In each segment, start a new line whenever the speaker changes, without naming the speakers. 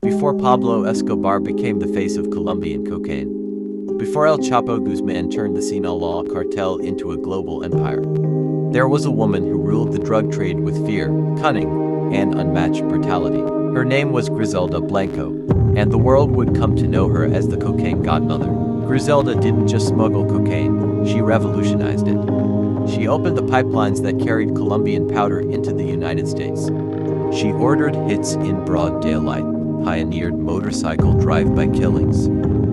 before Pablo Escobar became the face of Colombian cocaine. Before El Chapo Guzman turned the Sinaloa cartel into a global empire. There was a woman who ruled the drug trade with fear, cunning, and unmatched brutality. Her name was Griselda Blanco, and the world would come to know her as the Cocaine Godmother. Griselda didn't just smuggle cocaine, she revolutionized it. She opened the pipelines that carried Colombian powder into the United States. She ordered hits in broad daylight, pioneered motorcycle drive-by killings,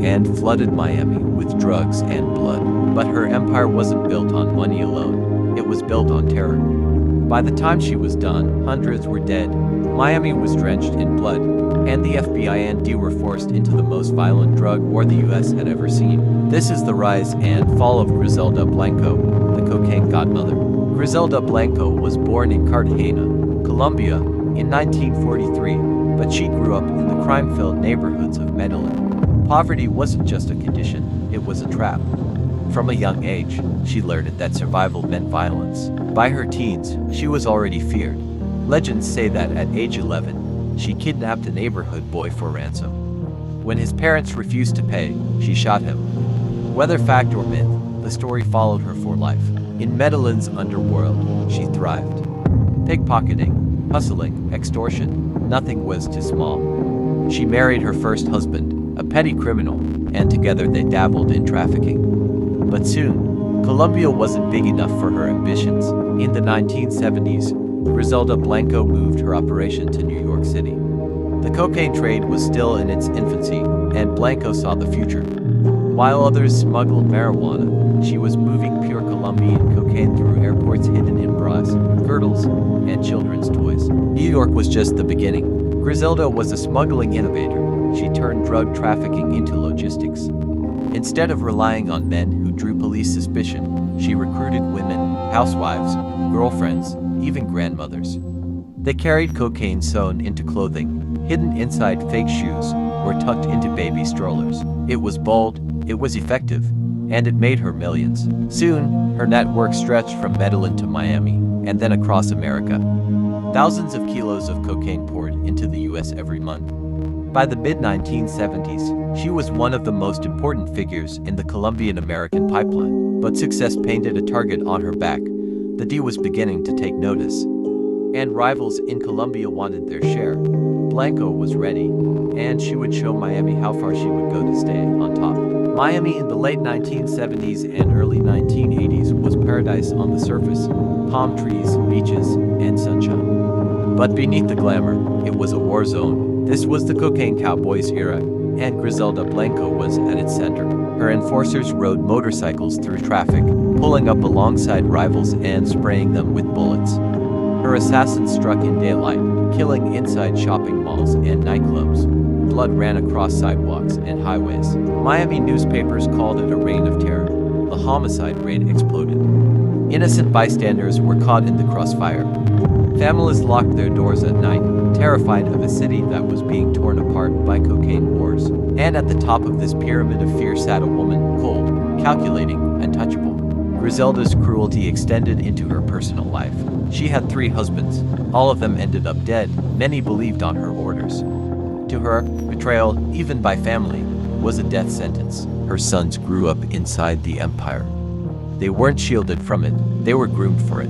and flooded Miami with drugs and blood. But her empire wasn't built on money alone, it was built on terror. By the time she was done, hundreds were dead, Miami was drenched in blood, and the FBI and D were forced into the most violent drug war the US had ever seen. This is the rise and fall of Griselda Blanco, the Cocaine Godmother. Griselda Blanco was born in Cartagena, Colombia, in 1943, but she grew up in the crime-filled neighborhoods of Medellin. Poverty wasn't just a condition, it was a trap. From a young age, she learned that survival meant violence. By her teens, she was already feared. Legends say that at age 11, she kidnapped a neighborhood boy for ransom. When his parents refused to pay, she shot him. Whether fact or myth, the story followed her for life. In Medellin's underworld, she thrived. Pickpocketing, hustling, extortion, nothing was too small. She married her first husband, a petty criminal, and together they dabbled in trafficking. But soon, Colombia wasn't big enough for her ambitions. In the 1970s, Griselda Blanco moved her operation to New York City. The cocaine trade was still in its infancy, and Blanco saw the future. While others smuggled marijuana, she was moving pure Colombian cocaine through airports hidden in bras, girdles, and children's toys. New York was just the beginning. Griselda was a smuggling innovator. She turned drug trafficking into logistics. Instead of relying on men who drew police suspicion, she recruited women, housewives, girlfriends, even grandmothers. They carried cocaine sewn into clothing, hidden inside fake shoes, or tucked into baby strollers. It was bold, it was effective, and it made her millions. Soon, her network stretched from Medellin to Miami, and then across America. Thousands of kilos of cocaine poured into the US every month. By the mid-1970s, she was one of the most important figures in the Colombian-American pipeline. But success painted a target on her back. The D was beginning to take notice, and rivals in Colombia wanted their share. Blanco was ready, and she would show Miami how far she would go to stay on top. Miami in the late 1970s and early 1980s was paradise on the surface, palm trees, beaches, and sunshine. But beneath the glamour, it was a war zone. This was the Cocaine Cowboys era, and Griselda Blanco was at its center. Her enforcers rode motorcycles through traffic, pulling up alongside rivals and spraying them with bullets. Her assassins struck in daylight, killing inside shopping malls and nightclubs. Blood ran across sidewalks and highways. Miami newspapers called it a reign of terror. The homicide rate exploded. Innocent bystanders were caught in the crossfire. Families locked their doors at night, terrified of a city that was being torn apart by cocaine wars. And at the top of this pyramid of fear sat a woman, cold, calculating, untouchable. Griselda's cruelty extended into her personal life. She had 3 husbands. All of them ended up dead. Many believed on her orders. To her, betrayal, even by family, was a death sentence. Her sons grew up inside the empire. They weren't shielded from it, they were groomed for it.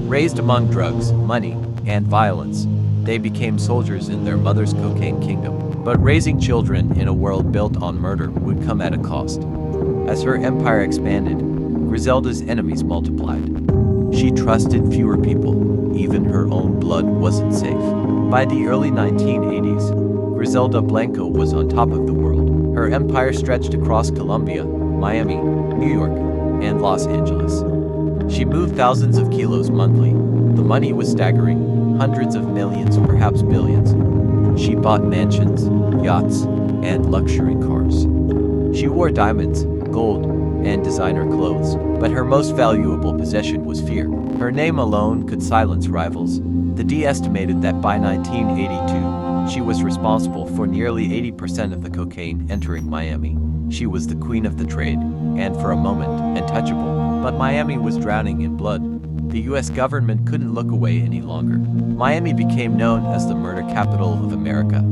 Raised among drugs, money, and violence, they became soldiers in their mother's cocaine kingdom. But raising children in a world built on murder would come at a cost. As her empire expanded, Griselda's enemies multiplied. She trusted fewer people, even her own blood wasn't safe. By the early 1980s, Griselda Blanco was on top of the world. Her empire stretched across Colombia, Miami, New York, and Los Angeles. She moved thousands of kilos monthly. The money was staggering, hundreds of millions, perhaps billions. She bought mansions, yachts, and luxury cars. She wore diamonds, gold, and designer clothes, but her most valuable possession was fear. Her name alone could silence rivals. The D estimated that by 1982, she was responsible for nearly 80% of the cocaine entering Miami. She was the queen of the trade, and for a moment, untouchable. But Miami was drowning in blood. The US government couldn't look away any longer. Miami became known as the murder capital of America.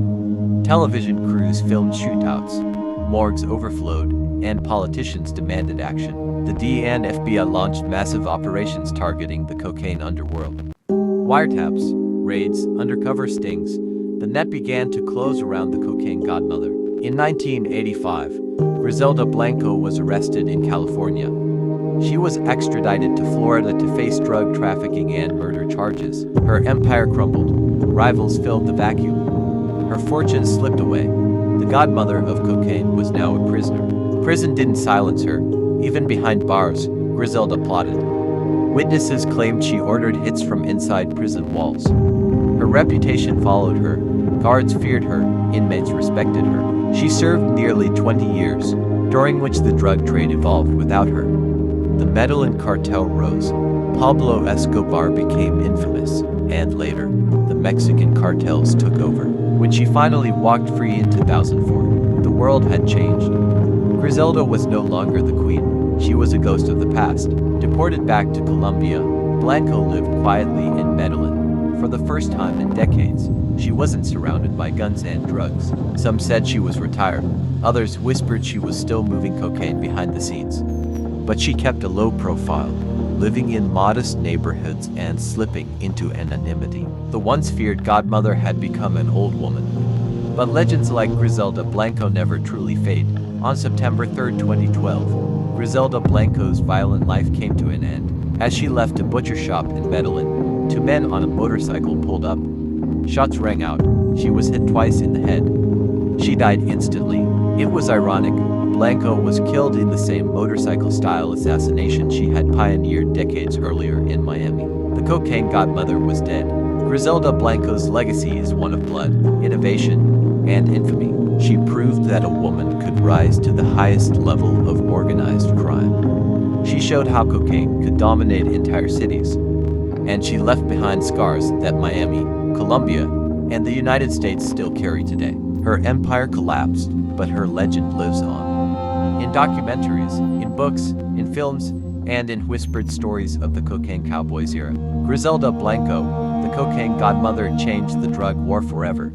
Television crews filmed shootouts, morgues overflowed, and politicians demanded action. The DEA and FBI launched massive operations targeting the cocaine underworld. Wiretaps, raids, undercover stings, the net began to close around the Cocaine Godmother. In 1985, Griselda Blanco was arrested in California. She was extradited to Florida to face drug trafficking and murder charges. Her empire crumbled. Rivals filled the vacuum. Her fortune slipped away. The godmother of cocaine was now a prisoner. Prison didn't silence her. Even behind bars, Griselda plotted. Witnesses claimed she ordered hits from inside prison walls. Her reputation followed her. Guards feared her. Inmates respected her. She served nearly 20 years, during which the drug trade evolved without her. The Medellin cartel rose. Pablo Escobar became infamous, and later, the Mexican cartels took over. When she finally walked free in 2004, the world had changed. Griselda was no longer the queen. She was a ghost of the past. Deported back to Colombia, Blanco lived quietly in Medellin. For the first time in decades, she wasn't surrounded by guns and drugs. Some said she was retired. Others whispered she was still moving cocaine behind the scenes. But she kept a low profile, living in modest neighborhoods and slipping into anonymity. The once feared godmother had become an old woman. But legends like Griselda Blanco never truly fade. On September 3, 2012, Griselda Blanco's violent life came to an end. As she left a butcher shop in Medellin, two men on a motorcycle pulled up. Shots rang out. She was hit twice in the head. She died instantly. It was ironic. Blanco was killed in the same motorcycle-style assassination she had pioneered decades earlier in Miami. The Cocaine Godmother was dead. Griselda Blanco's legacy is one of blood, innovation, and infamy. She proved that a woman could rise to the highest level of organized crime. She showed how cocaine could dominate entire cities. And she left behind scars that Miami, Colombia, and the United States still carry today. Her empire collapsed, but her legend lives on. In documentaries, in books, in films, and in whispered stories of the Cocaine Cowboys era, Griselda Blanco, the Cocaine Godmother, changed the drug war forever.